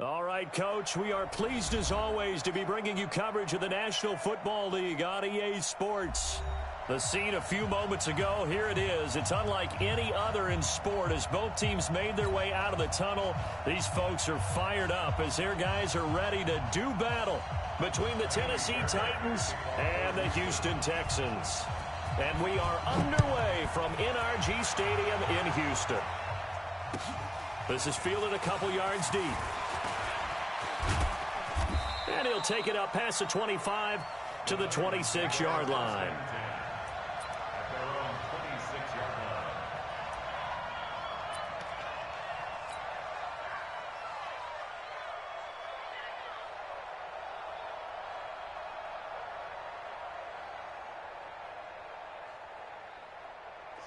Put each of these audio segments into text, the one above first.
All right, Coach, we are pleased as always to be bringing you coverage of the National Football League on EA Sports. The scene a few moments ago, here it is. It's unlike any other in sport as both teams made their way out of the tunnel. These folks are fired up as their guys are ready to do battle between the Tennessee Titans and the Houston Texans. And we are underway from NRG Stadium in Houston. This is fielded a couple yards deep. And he'll take it up past the 25 to the 26-yard line.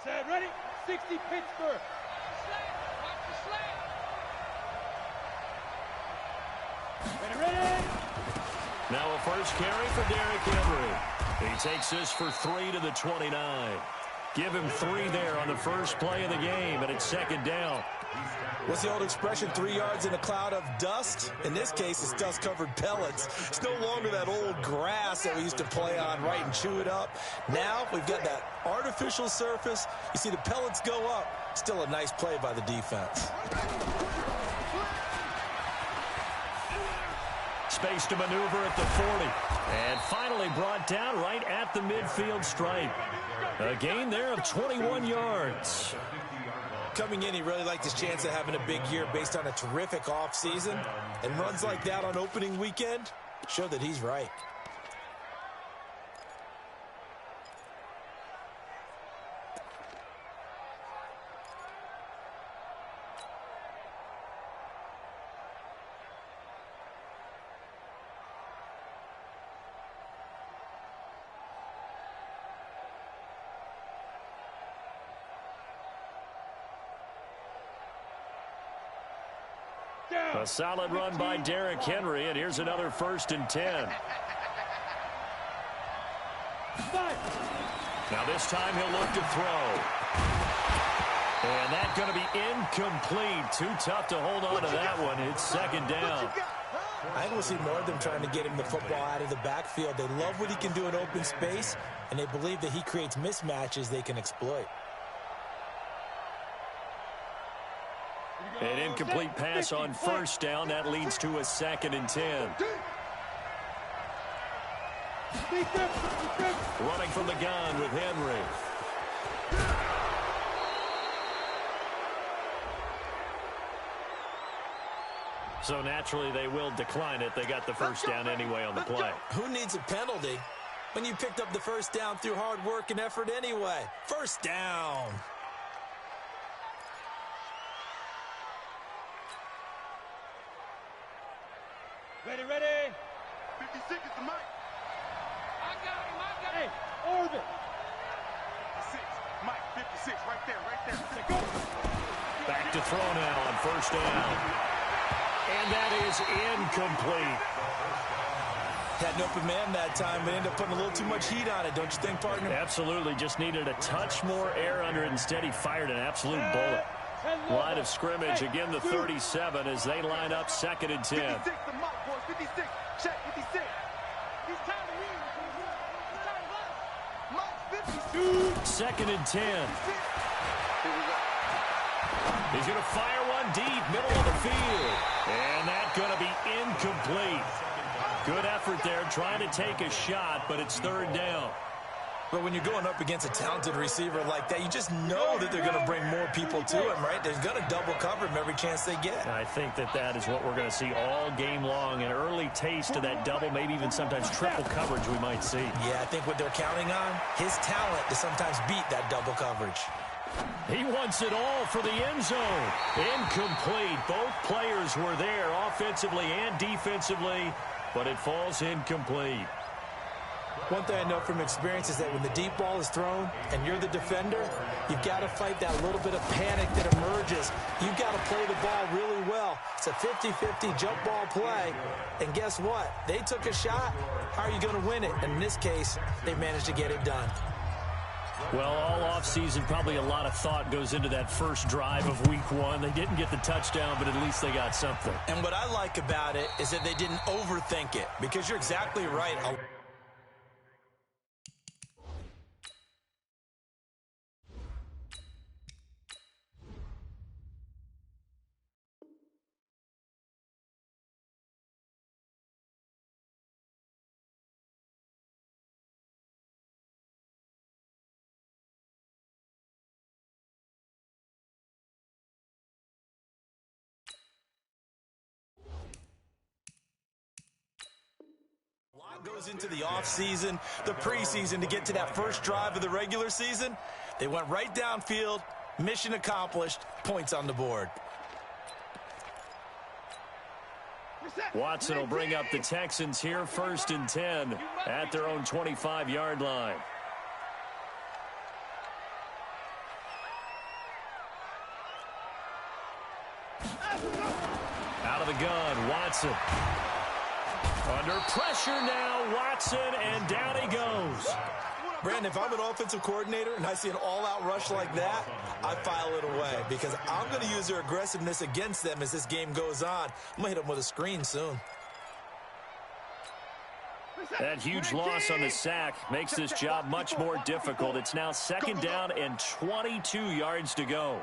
Set, ready, 60 Pittsburgh. Ready. Now a first carry for Derrick Henry. He takes this for 3 to the 29. Give him 3 there on the first play of the game, and it's second down. What's the old expression, 3 yards in a cloud of dust? In this case, it's dust-covered pellets. It's no longer that old grass that we used to play on, right, and chew it up. Now we've got that artificial surface. You see the pellets go up. Still a nice play by the defense. Space to maneuver at the 40. And finally brought down right at the midfield stripe. A gain there of 21 yards. Coming in, he really liked his chance of having a big year based on a terrific offseason. And runs like that on opening weekend show that he's right. A solid run by Derrick Henry, and here's another 1st and 10. Now this time he'll look to throw. And that's going to be incomplete. Too tough to hold on to that one. It's second down. I will see more of them trying to get him the football out of the backfield. They love what he can do in open space, and they believe that he creates mismatches they can exploit. An incomplete pass on first down. That leads to a 2nd and 10. Running from the gun with Henry. So naturally they will decline it. They got the first down anyway on the play. Who needs a penalty when you picked up the first down through hard work and effort anyway? First down. Ready. 56 is the mic. I got him. Hey, orbit. 56, Mike, 56, right there. Go. Back to throw now on first down. And that is incomplete. Had an open man that time, but ended up putting a little too much heat on it, don't you think, partner? Absolutely. Just needed a touch more air under it. Instead, he fired an absolute bullet. Line of scrimmage, again the 37 as they line up 2nd and 10. 56, the mic, boys. 56. Check 56. He's time to win. He's time to Mike, 52. 2nd and 10. He's going to fire one deep, middle of the field. And that's going to be incomplete. Good effort there, trying to take a shot, but it's 3rd down. But when you're going up against a talented receiver like that, you just know that they're going to bring more people to him, right? They're going to double cover him every chance they get. I think that is what we're going to see all game long. An early taste of that double, maybe even sometimes triple coverage we might see. Yeah, I think what they're counting on, his talent to sometimes beat that double coverage. He wants it all for the end zone. Incomplete. Both players were there offensively and defensively, but it falls incomplete. One thing I know from experience is that when the deep ball is thrown and you're the defender, you've got to fight that little bit of panic that emerges. You've got to play the ball really well. It's a 50-50 jump ball play. And guess what? They took a shot. How are you going to win it? And in this case, they managed to get it done. Well, all offseason, probably a lot of thought goes into that first drive of week 1. They didn't get the touchdown, but at least they got something. And what I like about it is that they didn't overthink it, because you're exactly right. Goes into the offseason, the preseason, to get to that first drive of the regular season. They went right downfield, mission accomplished, points on the board. Watson will bring up the Texans here, 1st and 10 at their own 25-yard line. Out of the gun, Watson. Under pressure now, Watson, and down he goes. Brandon, if I'm an offensive coordinator and I see an all-out rush like that, I file it away, because I'm going to use their aggressiveness against them as this game goes on. I'm going to hit them with a screen soon. That huge loss on the sack makes this job much more difficult. It's now 2nd down and 22 yards to go.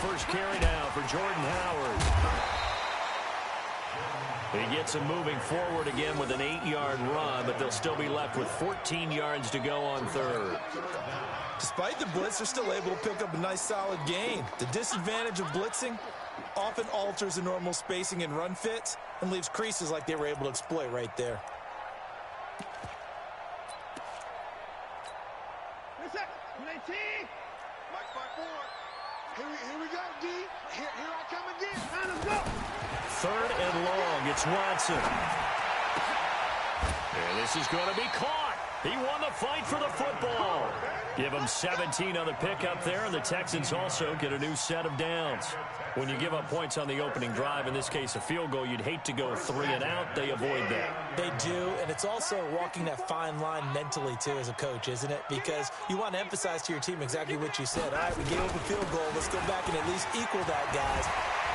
First carry now for Jordan Howard. He gets him moving forward again with an 8-yard run, but they'll still be left with 14 yards to go on 3rd. Despite the blitz, they're still able to pick up a nice solid gain. The disadvantage of blitzing often alters the normal spacing and run fits and leaves creases like they were able to exploit right there. Here we go, D. Here I come again. Let's go. 3rd and long. It's Watson. And this is going to be caught. He won the fight for the football. Give him 17 on the pickup there, and the Texans also get a new set of downs. When you give up points on the opening drive, in this case a field goal, you'd hate to go 3 and out. They avoid that. They do, and it's also walking that fine line mentally, too, as a coach, isn't it? Because you want to emphasize to your team exactly what you said. All right, we gave up a field goal. Let's go back and at least equal that, guys.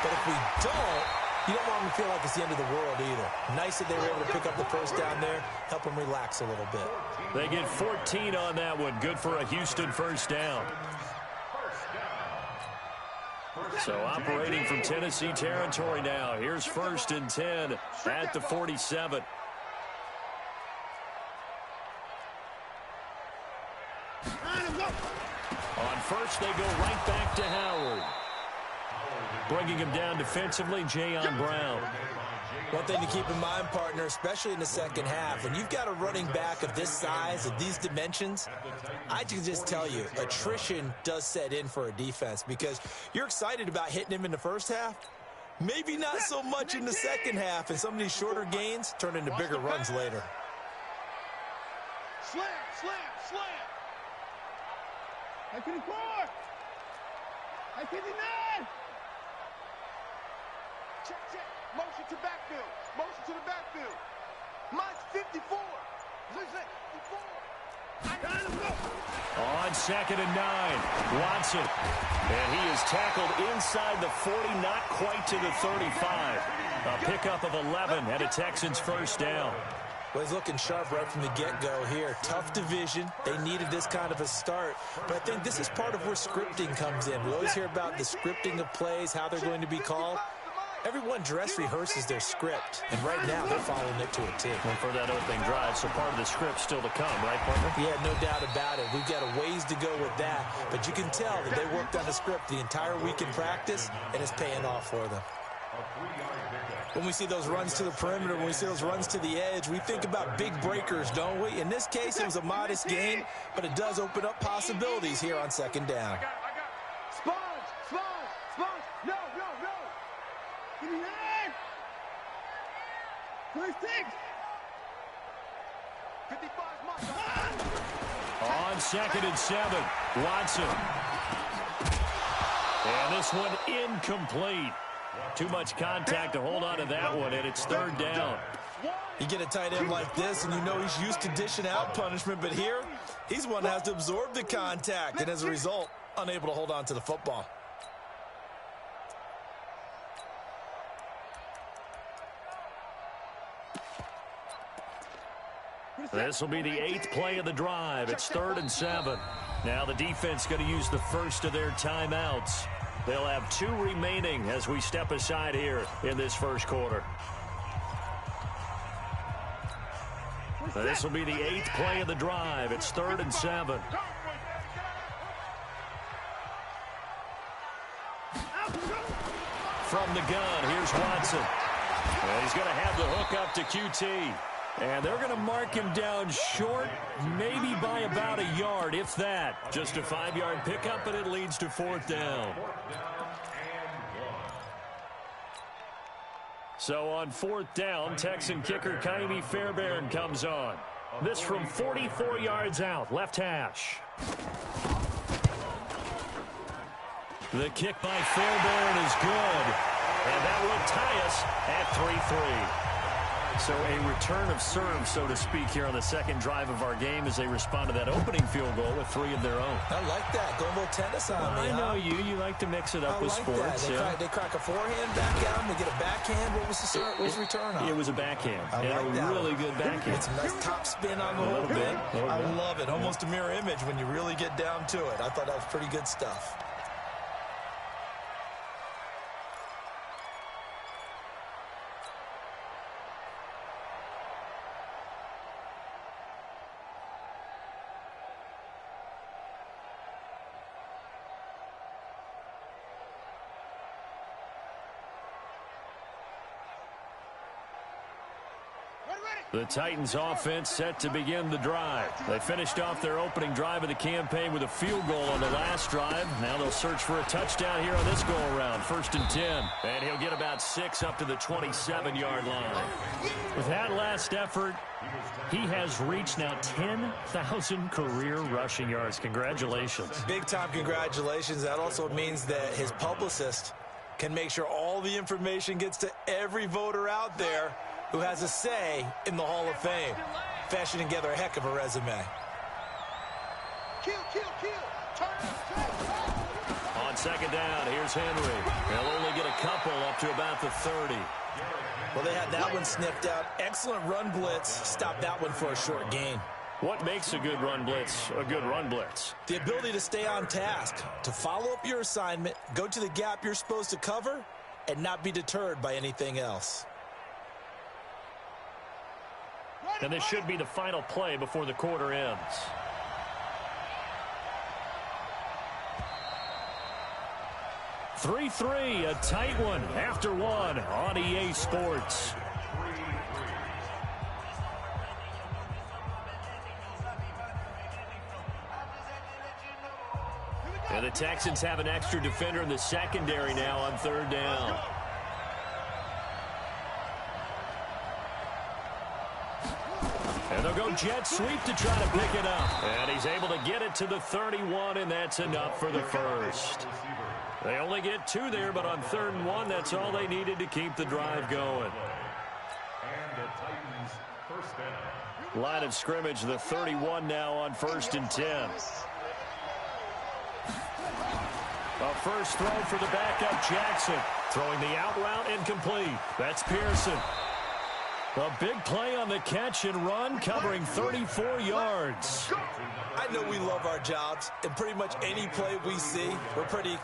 But if we don't, you don't want them to feel like it's the end of the world either. Nice that they were able to pick up the first down there, help them relax a little bit. They get 14 on that one. Good for a Houston first down. So operating from Tennessee territory now. Here's 1st and 10 at the 47. On first, they go right back to Howard. Bringing him down defensively, Jayon Brown. One thing to keep in mind, partner, especially in the second half, when you've got a running back of this size, of these dimensions, I can just tell you, attrition does set in for a defense, because you're excited about hitting him in the first half. Maybe not so much in the second half, and some of these shorter gains turn into bigger runs later. Slam, slam, slam. I 54. I 59. Check, check. Motion to backfield. Motion to the backfield. Mine's 54. Listen, 54. On 2nd and 9, Watson. And he is tackled inside the 40, not quite to the 35. A pickup of 11 and a Texans first down. Well, he's looking sharp right from the get-go here. Tough division. They needed this kind of a start. But I think this is part of where scripting comes in. We always hear about the scripting of plays, how they're going to be called. Everyone dress rehearses their script, and right now they're following it to a T. And for that opening drive, so part of the script still to come, right, partner? Yeah, no doubt about it. We've got a ways to go with that, but you can tell that they worked on the script the entire week in practice, and it's paying off for them. When we see those runs to the perimeter, when we see those runs to the edge, we think about big breakers, don't we? In this case, it was a modest gain, but it does open up possibilities here on 2nd down. Give me 9. 26. 55 On 2nd and 7, Watson. And this one incomplete. Too much contact to hold on to that one, and it's third down. You get a tight end like this, and you know he's used to dishing out punishment, but here, he's one that has to absorb the contact, and as a result, unable to hold on to the football. This will be the 8th play of the drive. It's 3rd and 7. Now the defense going to use the first of their timeouts. They'll have 2 remaining as we step aside here in this first quarter. This will be the 8th play of the drive. It's 3rd and 7. From the gun, here's Watson. And he's going to have the hook up to QT. And they're going to mark him down short, maybe by about a yard, if that. Just a 5-yard pickup, and it leads to 4th down. So on 4th down, Texan kicker Kaimi Fairbairn comes on. This from 44 yards out, left hash. The kick by Fairbairn is good. And that will tie us at 3-3. So a return of serve, so to speak, here on the second drive of our game as they respond to that opening field goal with 3 of their own. I like that. Go a little tennis on me. I know you like to mix it up with sports. They crack a forehand back out and they get a backhand. What was the serve? What was the return on? It was a backhand. I like that. Really good backhand. It's a nice top spin on the whole bit. I love it. Almost a mirror image when you really get down to it. I thought that was pretty good stuff. The Titans offense set to begin the drive. They finished off their opening drive of the campaign with a field goal on the last drive. Now they'll search for a touchdown here on this go-around. 1st and 10. And he'll get about 6 up to the 27-yard line. With that last effort, he has reached now 10,000 career rushing yards. Congratulations. Big-time congratulations. That also means that his publicist can make sure all the information gets to every voter out there who has a say in the Hall of Fame. Fashioning together a heck of a resume. On 2nd down, here's Henry. They'll only get a couple up to about the 30. Well, they had that one sniffed out. Excellent run blitz. Stopped that one for a short gain. What makes a good run blitz a good run blitz? The ability to stay on task, to follow up your assignment, go to the gap you're supposed to cover, and not be deterred by anything else. And this should be the final play before the quarter ends. (3-3), a tight one after one on EA Sports. And the Texans have an extra defender in the secondary now on 3rd down. And they'll go jet sweep to try to pick it up. And he's able to get it to the 31, and that's enough for the first. They only get 2 there, but on 3rd and 1, that's all they needed to keep the drive going. Line of scrimmage, the 31 now on 1st and 10. A first throw for the backup, Jackson. Throwing the out route incomplete. That's Pearson. A big play on the catch and run, covering 34 yards. I know we love our jobs, and pretty much any play we see, we're pretty,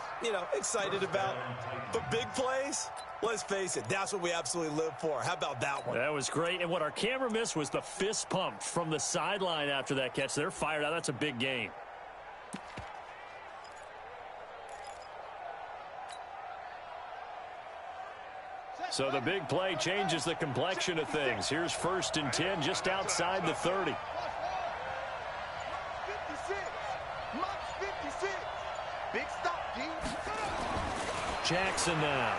excited about. But big plays, let's face it, that's what we absolutely live for. How about that one? That was great, and what our camera missed was the fist pump from the sideline after that catch. They're fired out. That's a big gain. So the big play changes the complexion of things. Here's 1st and 10 just outside the 30. 56. Mike's 56. Big stop, D. Jackson now.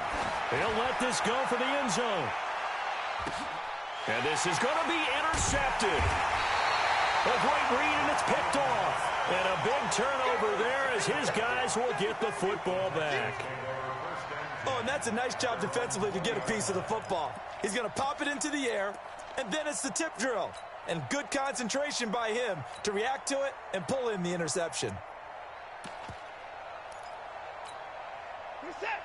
He'll let this go for the end zone. And this is going to be intercepted. A great read, and it's picked off. And a big turnover there as his guys will get the football back. Oh, and that's a nice job defensively to get a piece of the football. He's going to pop it into the air, and then it's the tip drill. And good concentration by him to react to it and pull in the interception.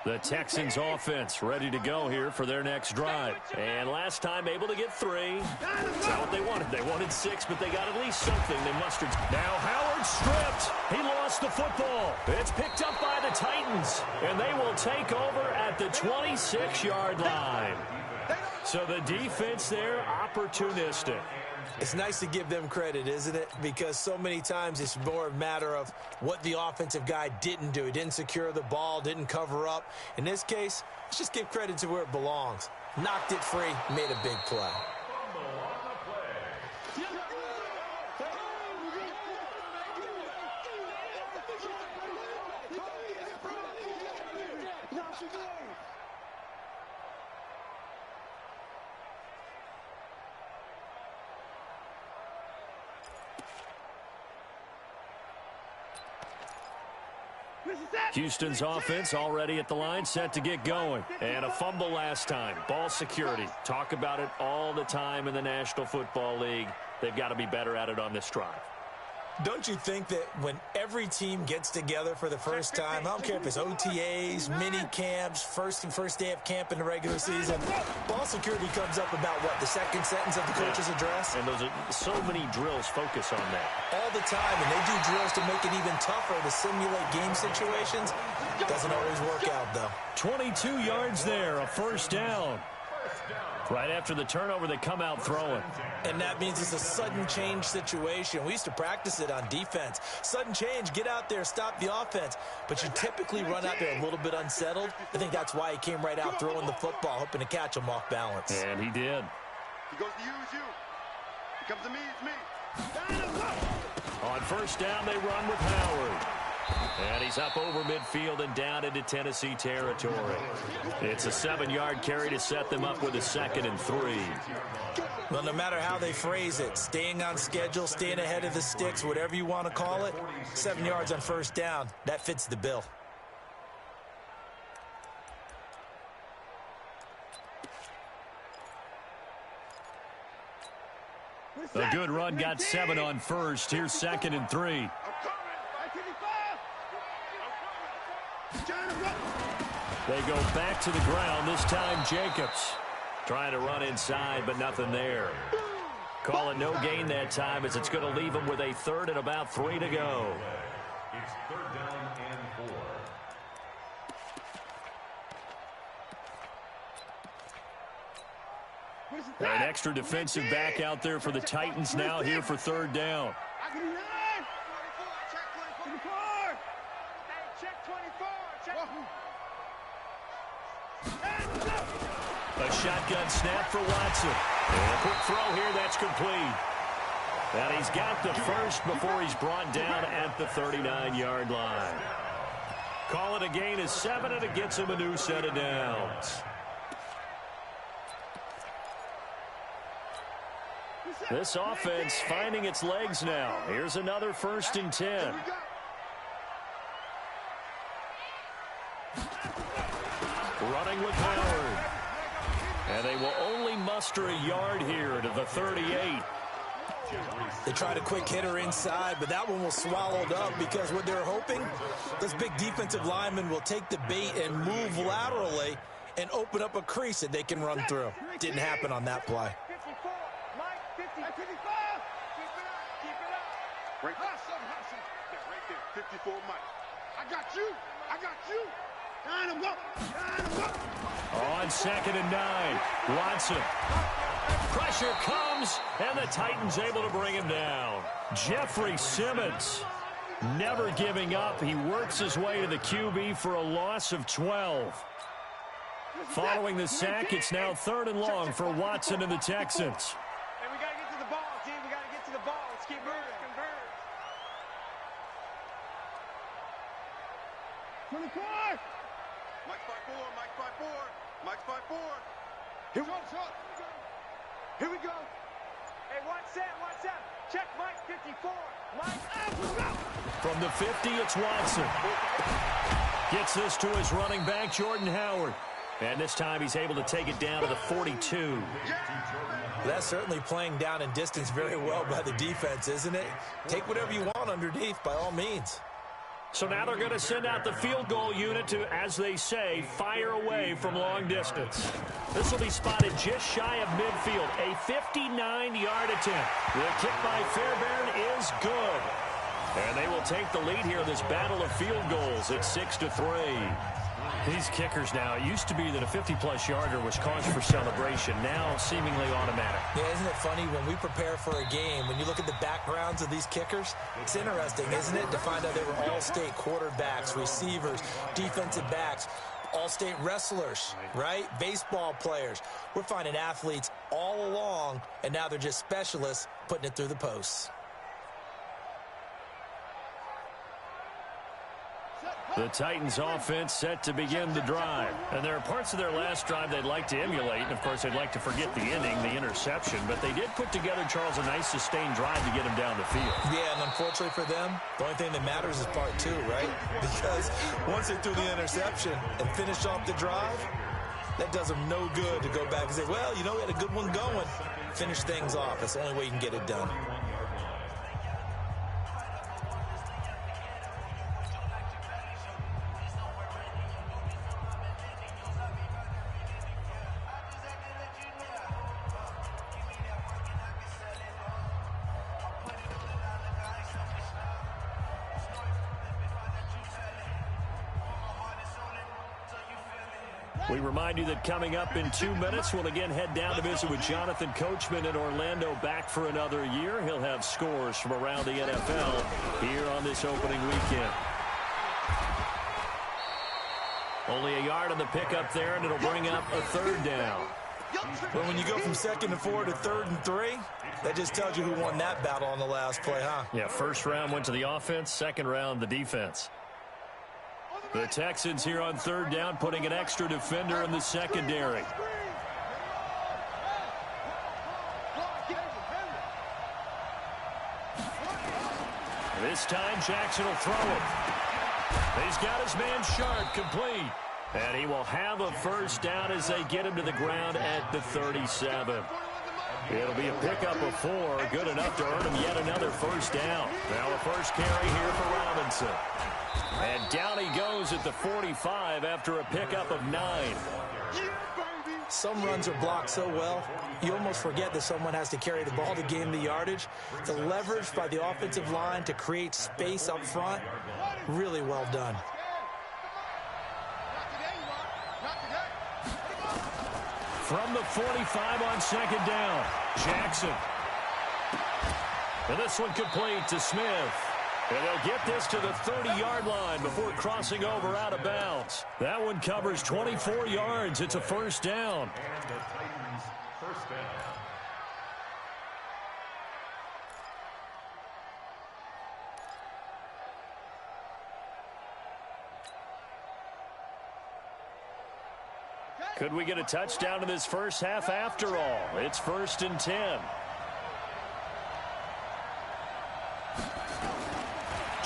The Texans offense ready to go here for their next drive. And last time able to get 3. That's not what they wanted. They wanted 6, but they got at least something. They mustered. Now Howard stripped. He lost the football. It's picked up by the Titans. And they will take over at the 26-yard line. So the defense there, opportunistic. It's nice to give them credit, isn't it? Because so many times it's more a matter of what the offensive guy didn't do. He didn't secure the ball, didn't cover up. In this case, let's just give credit to where it belongs. Knocked it free, made a big play. Houston's offense already at the line, set to get going. And a fumble last time. Ball security. Talk about it all the time in the National Football League. They've got to be better at it on this drive. Don't you think that when every team gets together for the first time, I don't care if it's OTAs, mini camps, first day of camp in the regular season, ball security comes up about what, the second sentence of the coach's address? And those are so many drills focus on that. All the time, and they do drills to make it even tougher to simulate game situations. Doesn't always work out, though. 22 yards there, a first down. Right after the turnover, they come out throwing. And that means it's a sudden change situation. We used to practice it on defense. Sudden change, get out there, stop the offense. But you typically run out there a little bit unsettled. I think that's why he came right out throwing the football, hoping to catch him off balance. And he did. He goes to use you. He comes to me, it's me. On first down, they run with Howard. And he's up over midfield and down into Tennessee territory. It's a 7-yard carry to set them up with a 2nd and 3. Well, no matter how they phrase it, staying on schedule, staying ahead of the sticks, whatever you want to call it, 7 yards on first down, that fits the bill. A good run got 7 on first. Here's 2nd and 3. They go back to the ground, this time Jacobs. Trying to run inside, but nothing there. Call it no gain that time as it's going to leave them with a 3rd and about 3 to go. It's 3rd down and 4. An extra defensive back out there for the Titans now here for 3rd down. A shotgun snap for Watson. And a quick throw here, that's complete. And he's got the first before he's brought down at the 39-yard line. Call it a gain of 7, and it gets him a new set of downs. This offense finding its legs now. Here's another 1st and 10. Running with Howard. And they will only muster a yard here to the 38. They tried a quick hitter inside, but that one was swallowed up because what they're hoping, those big defensive linemen will take the bait and move laterally and open up a crease that they can run through. Didn't happen on that play. Right there, 54 Mike. I got you. On 2nd and 9, Watson. Pressure comes, and the Titans able to bring him down. Jeffrey Simmons never giving up. He works his way to the QB for a loss of 12. Following the sack, it's now 3rd and long for Watson and the Texans. And we got to get to the ball, team. We got to get to the ball. Let's keep moving. Mike's 5-4. Here we go. Hey, 1 set. Check Mike 54. Mike. From the 50, it's Watson. Gets this to his running back, Jordan Howard. And this time he's able to take it down to the 42. That's certainly playing down in distance very well by the defense, isn't it? Take whatever you want underneath, by all means. So now they're going to send out the field goal unit to, as they say, fire away from long distance. This will be spotted just shy of midfield. A 59-yard attempt. The kick by Fairbairn is good. And they will take the lead here in this battle of field goals at 6-3. These kickers now, it used to be that a 50-plus yarder was cause for celebration. Now seemingly automatic. Yeah, isn't it funny when we prepare for a game, when you look at the backgrounds of these kickers, it's interesting, isn't it, to find out they were all-state quarterbacks, receivers, defensive backs, all-state wrestlers, right? Baseball players. We're finding athletes all along, and now they're just specialists putting it through the posts. The Titans offense set to begin the drive. And there are parts of their last drive they'd like to emulate. And, of course, they'd like to forget the ending, the interception. But they did put together, Charles, a nice sustained drive to get him down the field. Yeah, and unfortunately for them, the only thing that matters is part two, right? Because once they threw the interception and finished off the drive, that does them no good to go back and say, well, you know, we had a good one going. Finish things off. That's the only way you can get it done. We remind you that coming up in 2 minutes, we'll again head down to visit with Jonathan Coachman in Orlando, back for another year. He'll have scores from around the NFL here on this opening weekend. Only a yard on the pickup there, and it'll bring up a third down. But when you go from 2nd and 4 to 3rd and 3, that just tells you who won that battle on the last play, huh? Yeah, first round went to the offense, second round the defense. The Texans here on 3rd down, putting an extra defender in the secondary. This time Jackson will throw it. He's got his man Sharp complete. And he will have a first down as they get him to the ground at the 37. It'll be a pickup of 4, good enough to earn him yet another first down. Now a first carry here for Robinson. And down he goes at the 45 after a pickup of 9. Some runs are blocked so well, you almost forget that someone has to carry the ball to gain the yardage. The leverage by the offensive line to create space up front, really well done. From the 45 on 2nd down, Jackson. And this one complete to Smith. And they'll get this to the 30-yard line before crossing over out of bounds. That one covers 24 yards. It's a first down. And the Titans' first down. Could we get a touchdown in this first half after all? It's 1st and 10.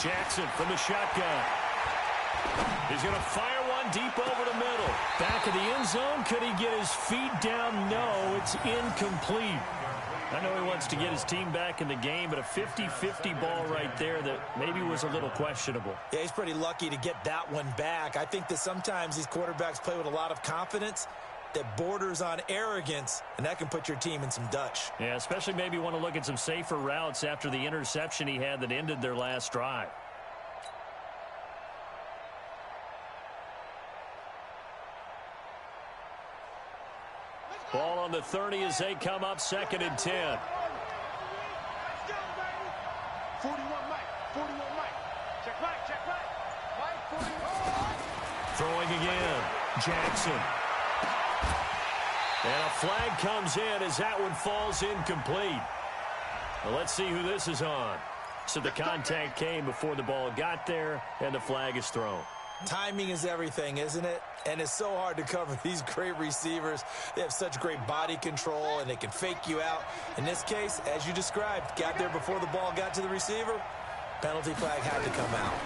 Jackson from the shotgun. He's going to fire one deep over the middle. Back of the end zone. Could he get his feet down? No, it's incomplete. I know he wants to get his team back in the game, but a 50-50 ball right there that maybe was a little questionable. Yeah, he's pretty lucky to get that one back. I think that sometimes these quarterbacks play with a lot of confidence that borders on arrogance, and that can put your team in some Dutch. Yeah, especially maybe want to look at some safer routes after the interception he had that ended their last drive. Ball on the 30 as they come up 2nd and 10. 41 Mike. 41 Mike. Check right, check right. Mike, 41. Throwing again. Jackson. And a flag comes in as that one falls incomplete. Well, let's see who this is on. So the contact came before the ball got there, and the flag is thrown. Timing is everything, isn't it? And it's so hard to cover these great receivers. They have such great body control, and they can fake you out. In this case, as you described, got there before the ball got to the receiver. Penalty flag had to come out.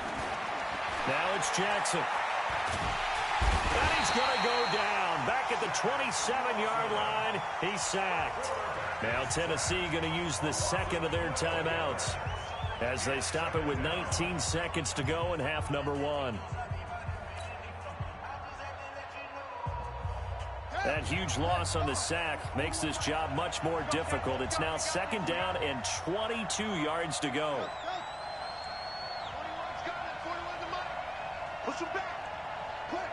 Now it's Jackson. And he's going to go down. Back at the 27-yard line, he's sacked. Now Tennessee going to use the second of their timeouts as they stop it with 19 seconds to go in half number one. That huge loss on the sack makes this job much more difficult. It's now second down and 22 yards to go. Push him back. Play.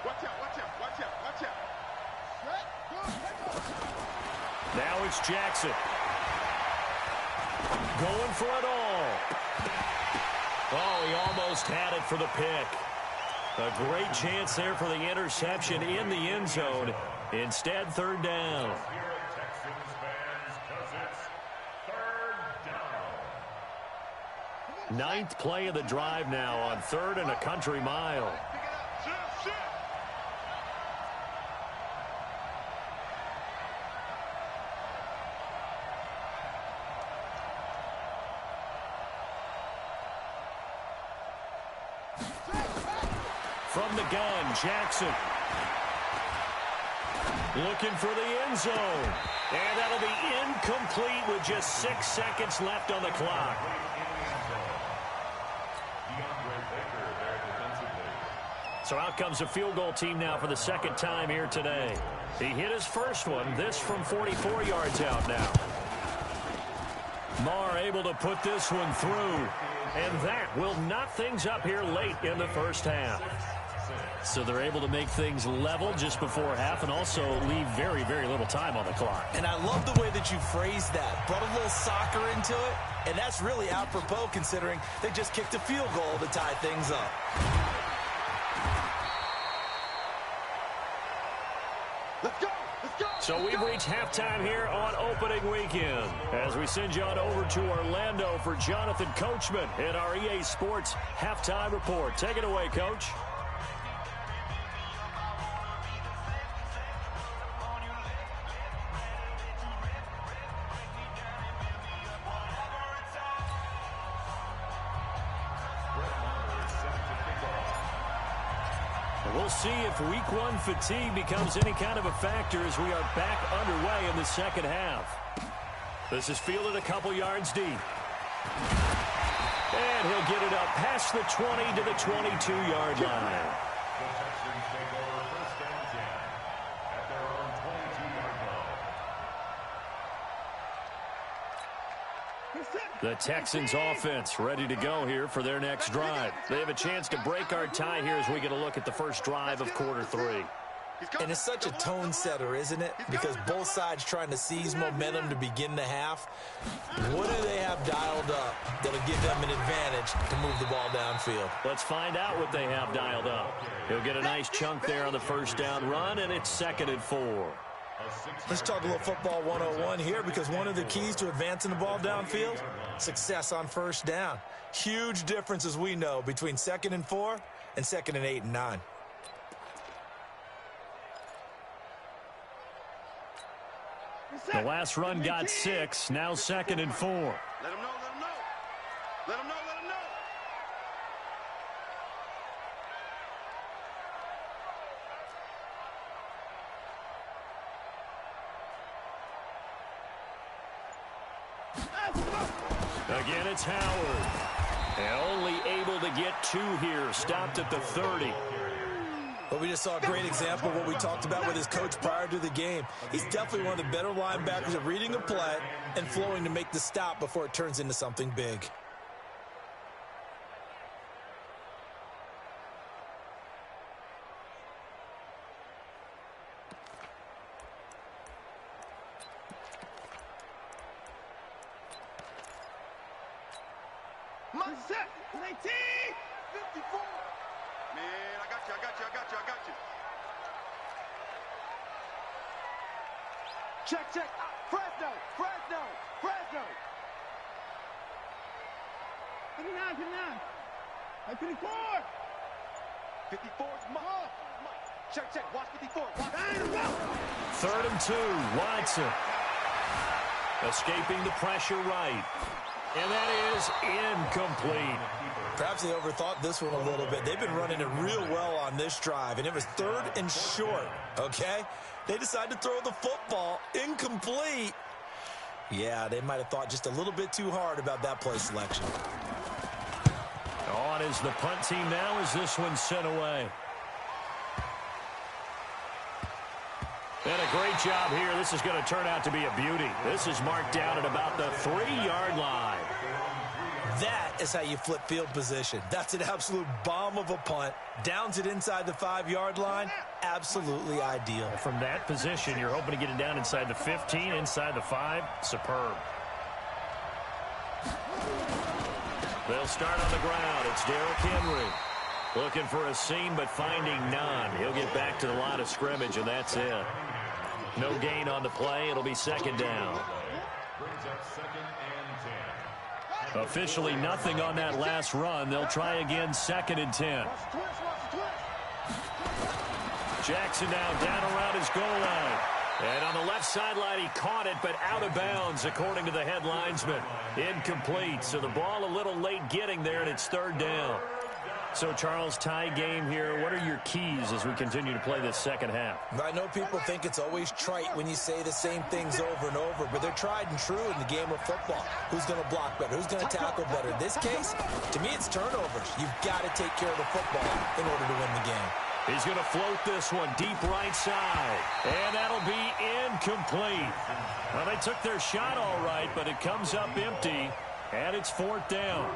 Watch out, watch out, watch out, watch out. Now it's Jackson. Going for it all. Oh, he almost had it for the pick. A great chance there for the interception in the end zone. Instead, third down. Ninth play of the drive now on third and a country mile. From the gun, Jackson. Looking for the end zone. And that'll be incomplete with just 6 seconds left on the clock. So out comes a field goal team now for the second time here today. He hit his first one, this from 44 yards out now. Marr able to put this one through. And that will knock things up here late in the first half. So they're able to make things level just before half and also leave very, very little time on the clock. And I love the way that you phrased that. Brought a little soccer into it, and that's really apropos considering they just kicked a field goal to tie things up. Let's go! Let's go! So we've reached halftime here on opening weekend as we send you on over to Orlando for Jonathan Coachman in our EA Sports Halftime Report. Take it away, Coach. We'll see if week one fatigue becomes any kind of a factor as we are back underway in the second half. This is fielded a couple yards deep. And he'll get it up past the 20 to the 22-yard line. The Texans offense ready to go here for their next drive. They have a chance to break our tie here as we get a look at the first drive of quarter three. And it's such a tone setter, isn't it? Because both sides trying to seize momentum to begin the half. What do they have dialed up that'll give them an advantage to move the ball downfield? Let's find out what they have dialed up. He'll get a nice chunk there on the first down run, and it's 2nd and 4. Let's talk a little football 101 here because one of the keys to advancing the ball downfield, success on first down. Huge difference, as we know, between 2nd and 4 and 2nd and 8 and 9. The last run got 6, now 2nd and 4. Let him know, let him know. Let him know, let him know. Again, it's Howard. And only able to get 2 here. Stopped at the 30. But we just saw a great example of what we talked about with his coach prior to the game. He's definitely one of the better linebackers at reading a play and flowing to make the stop before it turns into something big. Set, 19, 54. Man, I got you. Check. Fresno. 59. 54. 54 is Mike. Check. Watch 54. Watch. 3rd and 2. Watson. Escaping the pressure right. And that is incomplete. Perhaps they overthought this one a little bit. They've been running it real well on this drive, and it was 3rd and short, okay? They decided to throw the football incomplete. Yeah, they might have thought just a little bit too hard about that play selection. On is the punt team now as this one's sent away. And a great job here. This is going to turn out to be a beauty. This is marked down at about the 3-yard line. That is how you flip field position. That's an absolute bomb of a punt. Downs it inside the 5-yard line. Absolutely ideal. From that position, you're hoping to get it down inside the 15, inside the 5. Superb. They'll start on the ground. It's Derrick Henry. Looking for a seam, but finding none. He'll get back to the line of scrimmage, and that's it. No gain on the play. It'll be 2nd down. Officially nothing on that last run. They'll try again, 2nd and 10. Jackson now down around his goal line. And on the left sideline, he caught it, but out of bounds, according to the head linesman. Incomplete. So the ball a little late getting there, and it's 3rd down. So, Charles, tie game here. What are your keys as we continue to play this second half? I know people think it's always trite when you say the same things over and over, but they're tried and true in the game of football. Who's going to block better? Who's going to tackle better? In this case, to me, it's turnovers. You've got to take care of the football in order to win the game. He's going to float this one deep right side, and that'll be incomplete. Well, they took their shot all right, but it comes up empty, and it's 4th down.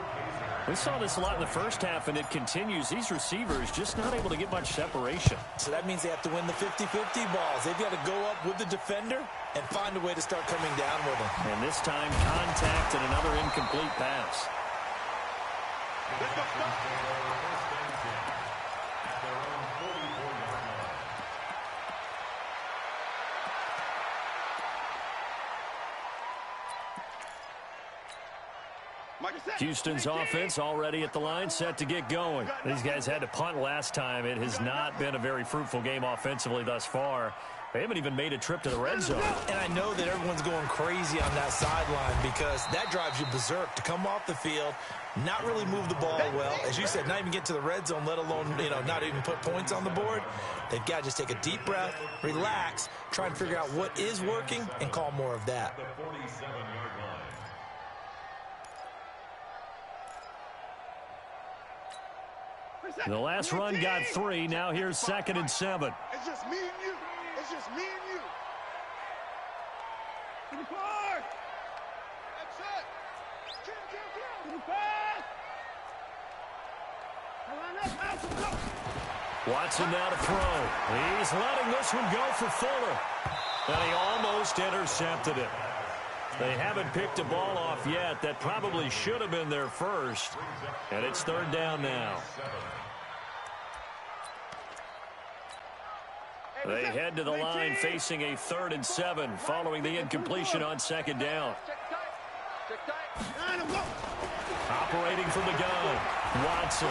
We saw this a lot in the first half, and it continues. These receivers just not able to get much separation. So that means they have to win the 50-50 balls. They've got to go up with the defender and find a way to start coming down with them. And this time, contact and another incomplete pass. Houston's offense already at the line, set to get going. These guys had to punt last time. It has not been a very fruitful game offensively thus far. They haven't even made a trip to the red zone. And I know that everyone's going crazy on that sideline because that drives you berserk to come off the field, not really move the ball well. As you said, not even get to the red zone, let alone, not even put points on the board. They've got to just take a deep breath, relax, try and figure out what is working, and call more of that. The last run got 3. Now here's 2nd and 7. It's just me and you. It's just me and you. To the car. That's it. Kill. To the pass. Watson now to throw. He's letting this one go for Fuller. And he almost intercepted it. They haven't picked a ball off yet. That probably should have been their first. And it's 3rd down now. They head to the line facing a 3rd and 7 following the incompletion on 2nd down. Operating from the gun, Watson.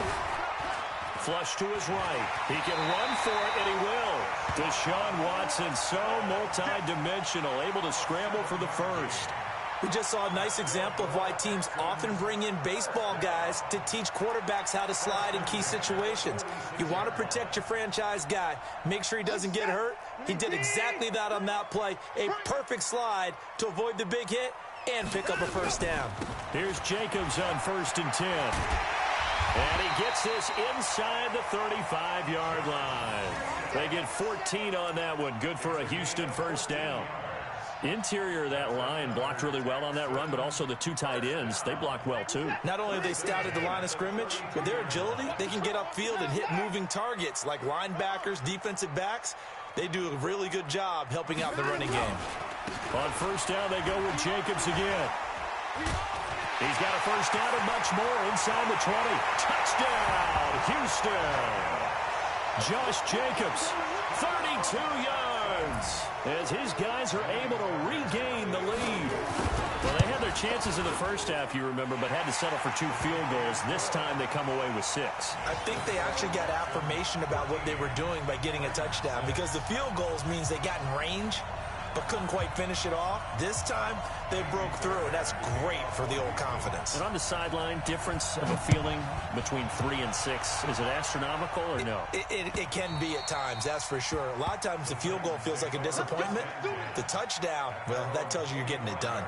Flush to his right. He can run for it, and he will. Deshaun Watson, so multi-dimensional, able to scramble for the first. We just saw a nice example of why teams often bring in baseball guys to teach quarterbacks how to slide in key situations. You want to protect your franchise guy. Make sure he doesn't get hurt. He did exactly that on that play. A perfect slide to avoid the big hit and pick up a first down. Here's Jacobs on 1st and 10. And he gets this inside the 35-yard line. They get 14 on that one. Good for a Houston first down. Interior of that line blocked really well on that run, but also the 2 tight ends, they blocked well too. Not only have they scouted the line of scrimmage, with their agility, they can get upfield and hit moving targets like linebackers, defensive backs. They do a really good job helping out the running game. On 1st down, they go with Jacobs again. He's got a first down and much more inside the 20. Touchdown, Houston. Josh Jacobs, 32 yards, as his guys are able to regain the lead. Well, they had their chances in the first half, you remember, but had to settle for 2 field goals. This time they come away with 6. I think they actually got affirmation about what they were doing by getting a touchdown, because the field goals means they got in range. but couldn't quite finish it off. This time, they broke through, and that's great for the old confidence. And on the sideline, difference of a feeling between 3 and 6, is it astronomical or no? It can be at times, that's for sure. A lot of times the field goal feels like a disappointment. The touchdown, well, that tells you you're getting it done.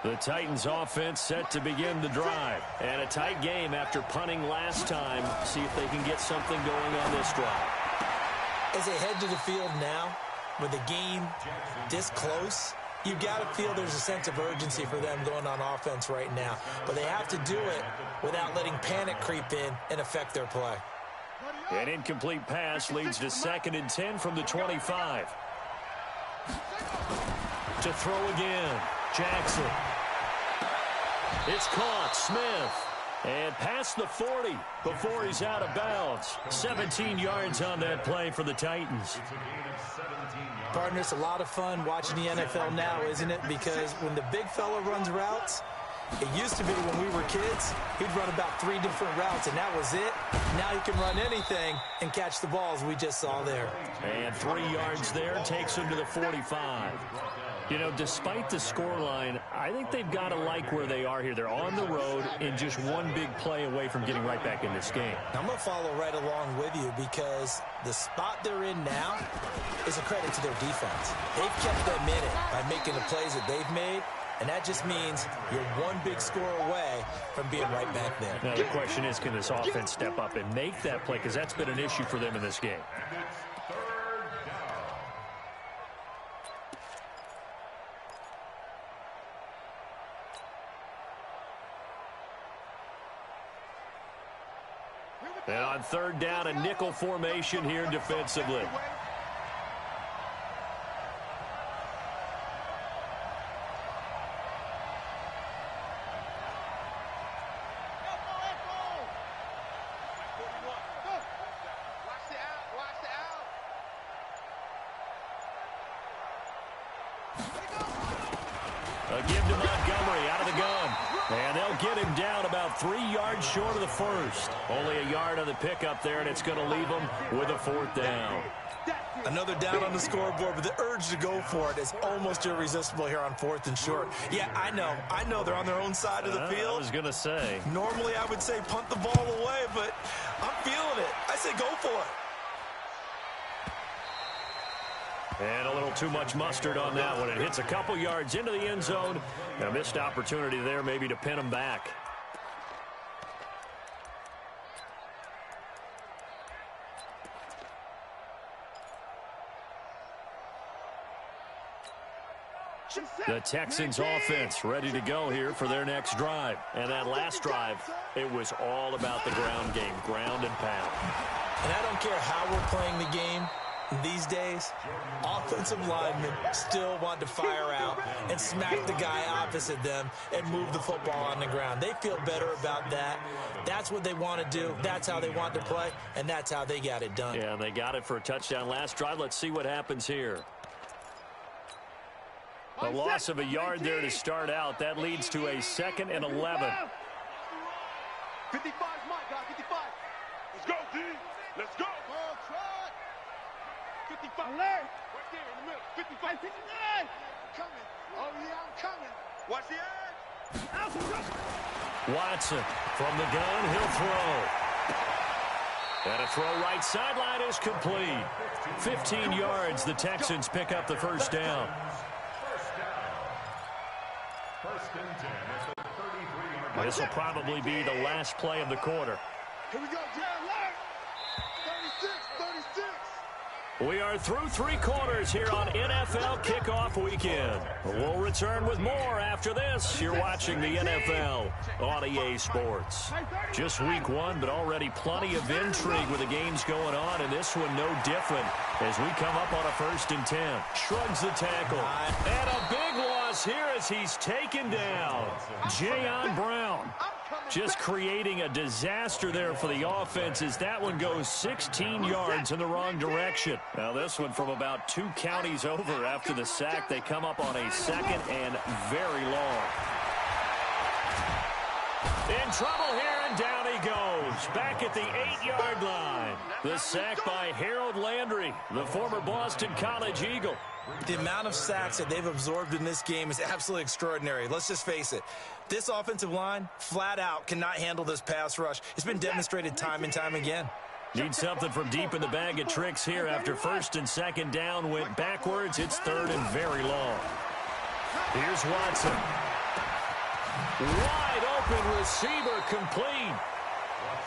The Titans offense set to begin the drive. And a tight game after punting last time. See if they can get something going on this drive. As they head to the field now, with the game this close, you've got to feel there's a sense of urgency for them going on offense right now. But they have to do it without letting panic creep in and affect their play. An incomplete pass leads to 2nd and 10 from the 25. To throw again. Jackson. It's caught. Smith. And past the 40 before he's out of bounds. 17 yards on that play for the Titans. Partner, it's a lot of fun watching the NFL now, isn't it? Because when the big fella runs routes, it used to be when we were kids, he'd run about 3 different routes, and that was it. Now he can run anything and catch the balls we just saw there. And 3 yards there takes him to the 45. You know, despite the scoreline, I think they've got to like where they are here. They're on the road and just one big play away from getting right back in this game. I'm going to follow right along with you because the spot they're in now is a credit to their defense. They've kept them in it by making the plays that they've made, and that just means you're one big score away from being right back there. Now, the question is, can this offense step up and make that play? Because that's been an issue for them in this game. And on 3rd down, a nickel formation here defensively. A give to Montgomery out of the gun. And they'll get him down about 3 yards short of the first. Only a yard on the pickup there, and it's going to leave them with a 4th down. Another down on the scoreboard, but the urge to go for it is almost irresistible here on 4th and short. Yeah, I know they're on their own side of the field. I was going to say. Normally I would say punt the ball away, but I'm feeling it. I say go for it. And a little too much mustard on that one. It hits a couple yards into the end zone. And a missed opportunity there maybe to pin them back. The Texans offense ready to go here for their next drive. And that last drive, it was all about the ground game, ground and pound. And I don't care how we're playing the game. These days, offensive linemen still want to fire out and smack the guy opposite them and move the football on the ground. They feel better about that. That's what they want to do. That's how they want to play, and that's how they got it done. Yeah, and they got it for a touchdown last drive. Let's see what happens here. A loss of a yard there to start out. That leads to a 2nd and 11. 55, my God, 55. Let's go, D. Let's go. 55. Alert. Right there in the middle. 55. 59. Coming. Oh, yeah, I'm coming. Watch the edge. Watson from the gun. He'll throw. And a throw right sideline is complete. 15 yards. The Texans pick up the first down. This will probably be the last play of the quarter. Here we go, Jared. 36, 36. We are through 3 quarters here on NFL Kickoff Weekend. We'll return with more after this. You're watching the NFL on EA Sports. Just week 1, but already plenty of intrigue with the games going on, and this one no different as we come up on a 1st and 10. Shrugs the tackle. And a big loss here as he's taken down. Jayon Brown. Just creating a disaster there for the offense as that one goes 16 yards in the wrong direction. Now this one from about 2 counties over after the sack. They come up on a 2nd and very long. In trouble here, and down he goes. Back at the 8-yard line. The sack by Harold Landry, the former Boston College Eagle. The amount of sacks that they've absorbed in this game is absolutely extraordinary. Let's just face it. This offensive line, flat out, cannot handle this pass rush. It's been demonstrated time and time again. Need something from deep in the bag of tricks here after first and second down went backwards. It's third and very long. Here's Watson. Wide open receiver complete.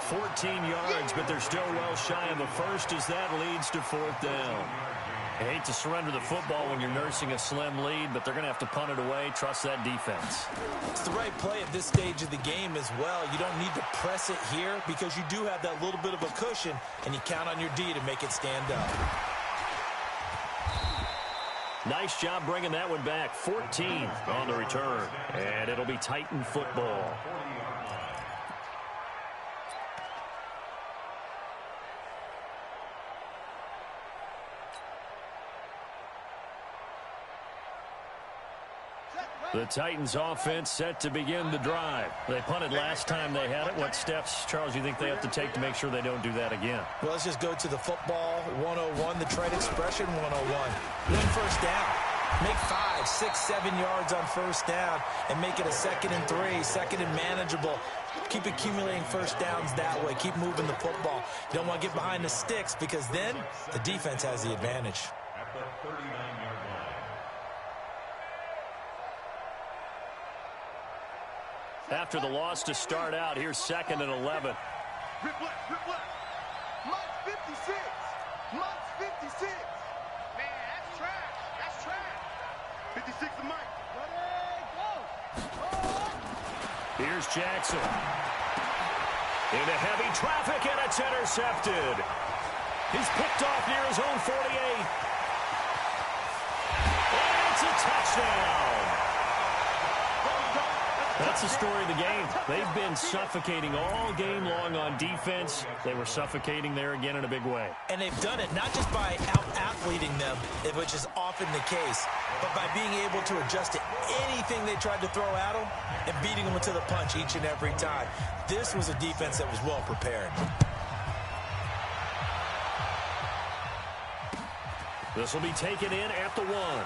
14 yards, but they're still well shy of the first as that leads to fourth down. I hate to surrender the football when you're nursing a slim lead, but they're going to have to punt it away. Trust that defense. It's the right play at this stage of the game as well. You don't need to press it here because you do have that little bit of a cushion, and you count on your D to make it stand up. Nice job bringing that one back. 14 on the return, and it'll be Titan football. The Titans offense set to begin the drive. They punted last time they had it. What steps, Charles, you think they have to take to make sure they don't do that again? Well, let's just go to the football 101, the trade expression 101. Win first down. Make 5, 6, 7 yards on first down and make it a 2nd and 3, second and manageable. Keep accumulating first downs that way. Keep moving the football. You don't want to get behind the sticks because then the defense has the advantage. At the 39-yard line. After the loss to start out, here's 2nd and 11. Rip left, rip left. Mike's 56. Mike's 56. Man, that's trash. That's trash. 56 to Mike. Ready, go. Here's Jackson. Into heavy traffic, and it's intercepted. He's picked off near his own 48. And it's a touchdown. That's the story of the game. They've been suffocating all game long on defense. They were suffocating there again in a big way. And they've done it not just by out-athleting them, which is often the case, but by being able to adjust to anything they tried to throw at them and beating them to the punch each and every time. This was a defense that was well prepared. This will be taken in at the 1.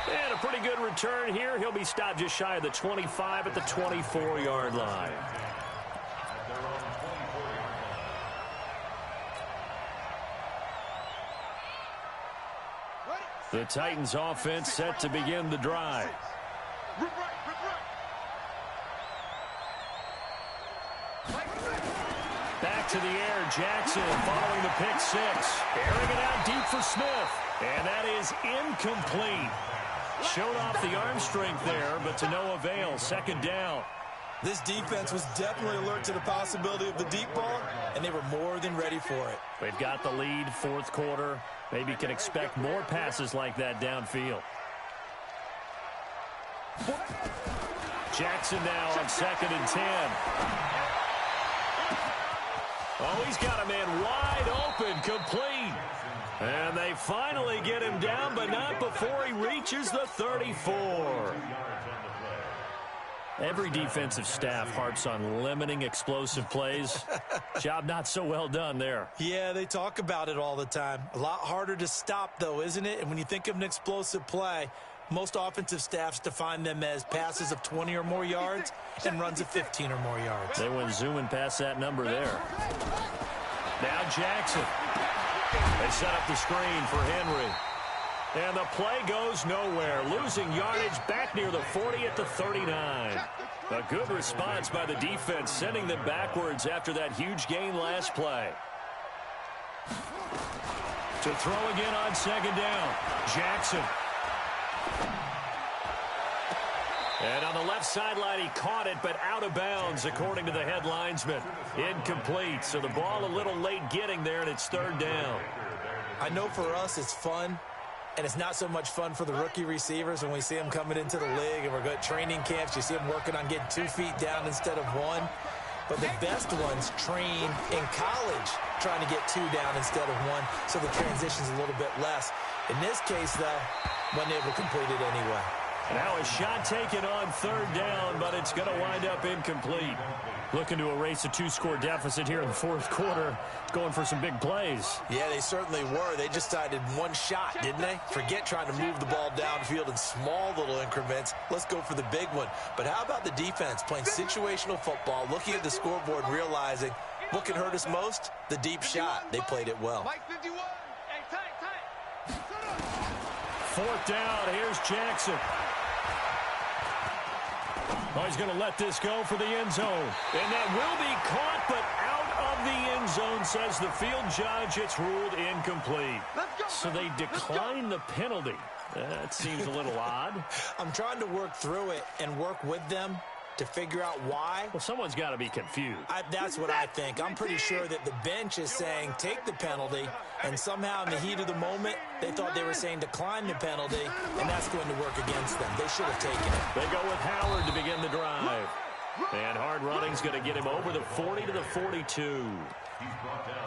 And a pretty good return here. He'll be stopped just shy of the 25 at the 24-yard line. The Titans offense set to begin the drive. Rip right, rip right. Back to the air, Jackson following the pick 6. Airing it out deep for Smith. And that is incomplete. Showed off the arm strength there, but to no avail. 2nd down. This defense was definitely alert to the possibility of the deep ball, and they were more than ready for it. They've got the lead, 4th quarter. Maybe can expect more passes like that downfield. Jackson now on 2nd and 10. Oh, he's got a man wide open, complete. And they finally get him down, but not before he reaches the 34. Every defensive staff harps on limiting explosive plays. Job not so well done there. Yeah, they talk about it all the time. A lot harder to stop, though, isn't it? And when you think of an explosive play, most offensive staffs define them as passes of 20 or more yards and runs of 15 or more yards. They went zooming past that number there. Now Jackson. They set up the screen for Henry. And the play goes nowhere. Losing yardage back near the 40 at the 39. A good response by the defense, sending them backwards after that huge gain last play. To throw again on 2nd down. Jackson. And on the left sideline, he caught it, but out of bounds, according to the head linesman. Incomplete, so the ball a little late getting there, and it's 3rd down. I know for us it's fun, and it's not so much fun for the rookie receivers when we see them coming into the league, and we're going to training camps. You see them working on getting 2 feet down instead of 1. But the best ones train in college trying to get 2 down instead of 1, so the transition's a little bit less. In this case, though, wasn't able to complete it anyway. Now a shot taken on third down, but it's going to wind up incomplete. Looking to erase a two-score deficit here in the fourth quarter. Going for some big plays. Yeah, they certainly were. They just decided one shot, didn't they? Forget trying to move the ball downfield in small little increments. Let's go for the big one. But how about the defense playing situational football, looking at the scoreboard and realizing what can hurt us most? The deep shot. They played it well. Mike 51. Hey, tight. Fourth down. Here's Jackson. Oh, he's going to let this go for the end zone. And that will be caught, but out of the end zone, says the field judge. It's ruled incomplete. So they decline the penalty. That seems a little odd. I'm trying to work through it and work with them to figure out why. Well, someone's got to be confused. That's what I think. I'm pretty sure that the bench is saying take the penalty, and somehow in the heat of the moment, they thought they were saying decline the penalty, and that's going to work against them. They should have taken it. They go with Howard to begin the drive. And hard running's going to get him over the 40 to the 42.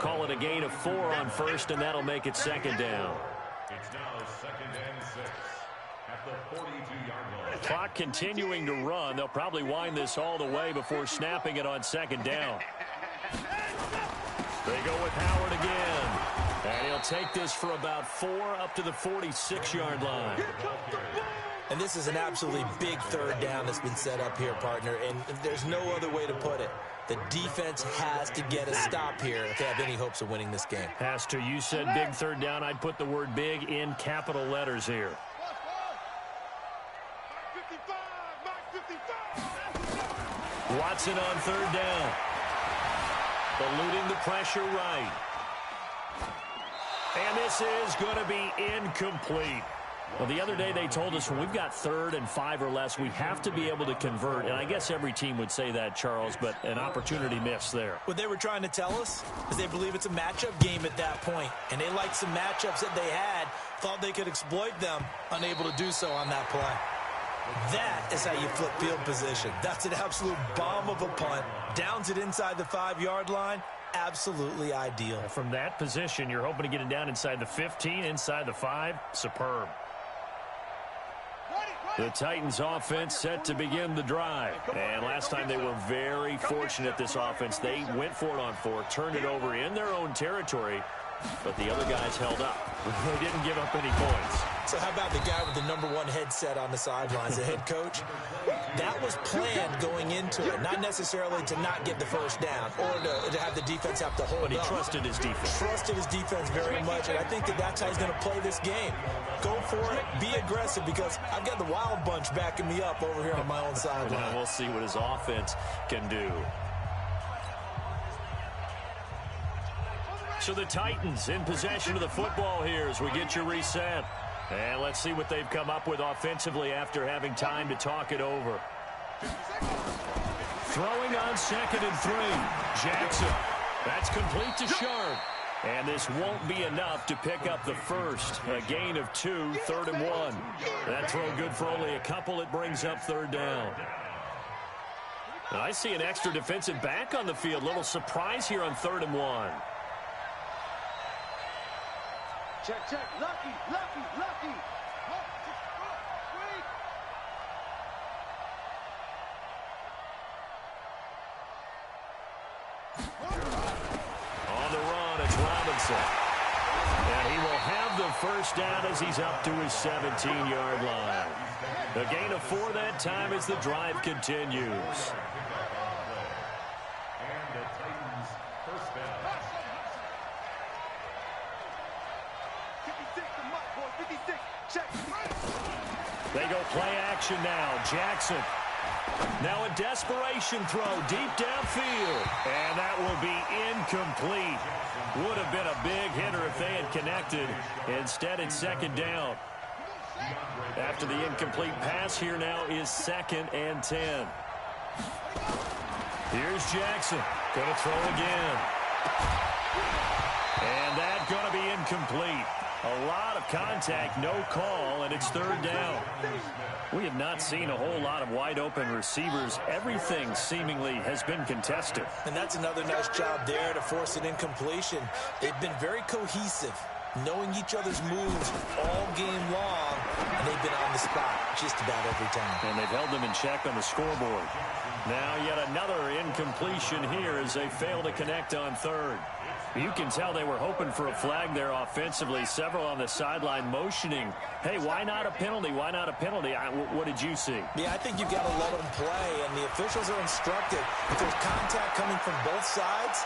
Call it a gain of 4 on first, and that'll make it second down. It's now 2nd and 6 at the 42-yard line. Clock continuing to run. They'll probably wind this all the way before snapping it on second down. They go with Howard again. And he'll take this for about 4 up to the 46-yard line. And this is an absolutely big third down that's been set up here, partner, and there's no other way to put it. The defense has to get a stop here if they have any hopes of winning this game. Has to. You said big third down. I'd put the word big in capital letters here. Watson on third down. Eluding the pressure right. And this is going to be incomplete. Well, the other day they told us when we've got 3rd and 5 or less, we have to be able to convert. And I guess every team would say that, Charles, but an opportunity missed there. What they were trying to tell us is they believe it's a matchup game at that point. And they liked some matchups that they had, thought they could exploit them, unable to do so on that play. That is how you flip field position. That's an absolute bomb of a punt. Downs it inside the 5-yard line. Absolutely ideal. From that position, you're hoping to get it down inside the 15, inside the 5. Superb. The Titans offense set to begin the drive. And last time they were very fortunate, this offense. They went for it on 4, turned it over in their own territory, but the other guys held up. They didn't give up any points. So how about the guy with the #1 headset on the sidelines, the head coach? That was planned going into it, not necessarily to not get the first down or to have the defense have to hold up. But he trusted his defense. Trusted his defense very much, and I think that's how he's going to play this game. Go for it, be aggressive, because I've got the wild bunch backing me up over here on my own sideline. Now we'll see what his offense can do. So the Titans in possession of the football here as we get your reset. And let's see what they've come up with offensively after having time to talk it over. Throwing on 2nd and 3. Jackson. That's complete to Sharp. And this won't be enough to pick up the first. A gain of 2, 3rd and 1. That throw good for only a couple. It brings up 3rd down. And I see an extra defensive back on the field. Little surprise here on 3rd and 1. Check. Lucky. On the run, it's Robinson. And he will have the first down as he's up to his 17-yard line. A gain of 4 that time as the drive continues. And the Titans first down. 56 to Mike, boy. 56. Check. They go play action now. Jackson. Now a desperation throw deep downfield. And that will be incomplete. Would have been a big hitter if they had connected. Instead, it's 2nd down. After the incomplete pass, here now is 2nd and 10. Here's Jackson. Going to throw again. And that's going to be incomplete. A lot of contact, no call, and it's 3rd down. We have not seen a whole lot of wide-open receivers. Everything seemingly has been contested. And that's another nice job there to force an incompletion. They've been very cohesive, knowing each other's moves all game long, and they've been on the spot just about every time. And they've held them in check on the scoreboard. Now yet another incompletion here as they fail to connect on third. You can tell they were hoping for a flag there offensively. Several on the sideline motioning, hey, why not a penalty? Why not a penalty? What did you see? Yeah, I think you've got to let them play, and the officials are instructed. If there's contact coming from both sides,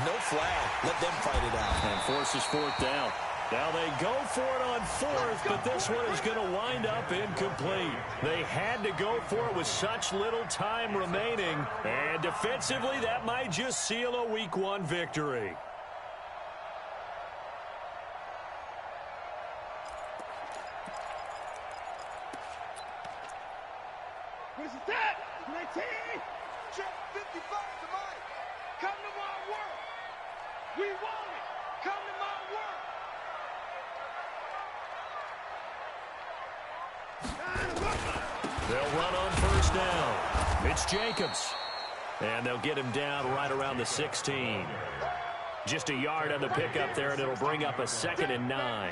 no flag. Let them fight it out. And forces fourth down. Now they go for it on fourth, but this one is going to wind up incomplete. They had to go for it with such little time remaining, and defensively that might just seal a Week 1 victory. What is that? 19! Check 55 to Mike. Come to my work. We want it. Come to my work. They'll run on first down. It's Jacobs. And they'll get him down right around the 16. Just a yard on the pickup there, and it'll bring up a 2nd and 9.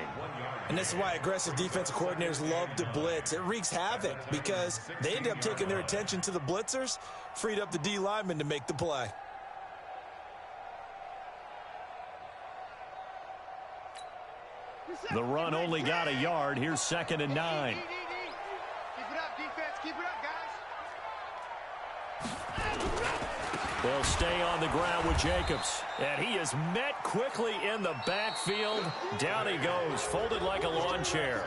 And this is why aggressive defensive coordinators love to blitz. It wreaks havoc because they end up taking their attention to the blitzers, freed up the D lineman to make the play. The run only got a yard. Here's 2nd and 9. Keep it up, defense. Keep it up, guys. They'll stay on the ground with Jacobs. And he is met quickly in the backfield. Down he goes, folded like a lawn chair.